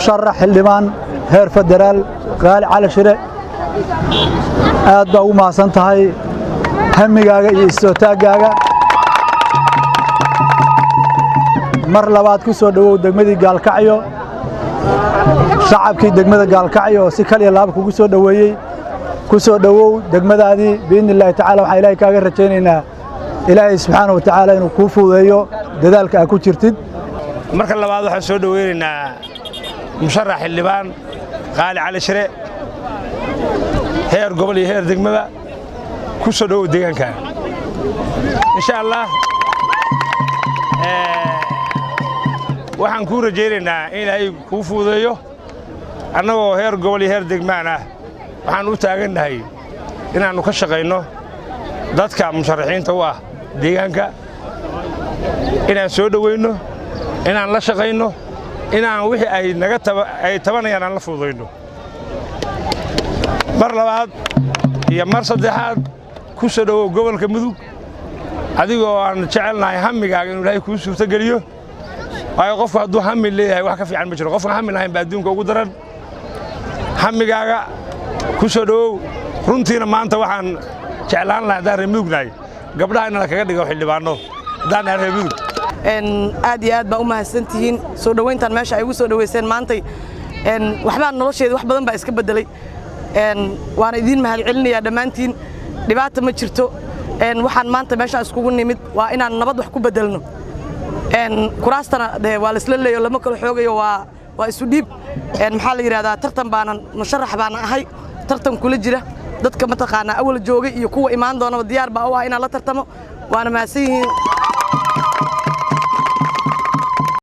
مشرح xildhibaan heer federaal qaali cali shire aad baa ugu mahadsan tahay hamigaaga iyo istootaaggaaga mar labaad ku soo dhawow degmadii Gaalkacyo shacabkii degmada Gaalkacyo si kaliya laab kugu soo dhaweeyay ku soo dhawow degmadaadii biidnillaahi tacaala waxaan ilaahay kaaga rajaynaynaa ilaahay subxaanahu wa tacaala inuu kuu fududeeyo dadaalka aad ku jirtid marka labaad waxaan soo dhaweynaynaa musharax xildhibaan qaali cali shire heer gobol iyo heer degmada ku soo dhawow deegaanka insha Allah waxaan ku rajaynaynaa in ilaahay kuu fududeeyo annagoo heer gobol iyo heer degmaana waxaan u taagannahay inaannu ka shaqayno dadka musharaxiinta u ah deegaanka inaan soo dhaweyno inaan la shaqayno inaan wixii ay tabanayaan aan la fududayno mar labaad iyo mar saddexaad ku soo dhawow gobolka mudug adigoo aan jecelnahay hamigaaga inuu ilaahay kuu suurtageliyo waayo qofku hadduu hami leeyahay wax ka fiican ma jiro qofkaan hami lahayn baa adduunka ugu daran hamigaaga ku soo dhawow runtiina maanta waxaan jeclaan lahaa haddaan reer mudugnahay gabdhaha in la kaga dhigo xildhibaano haddaan nahay reer mudug aad iyo aad baa u mahadsantihiin soo dhawayntan meesha ay ugu soo dhaweyseen maantay waxbaa nolosheeda wax badan baa iska bedelay waana idiin mahadcelinayaa dhammaantiin dhibaata ma jirto waxaan maanta meesha iskugu nimid waa inaan nabad wax ku bedelno kuraastana waa la isla leeyo lama kala xoogayo waa isu dhiib maxaa la yiraahdaa tartan baanan musharax baan ahay tartan kula jira dadka mataqaanaa awal joogay iyo kuwa imaan doona diyaar baa u ah inaan la tartamo waana mahadsan yihiin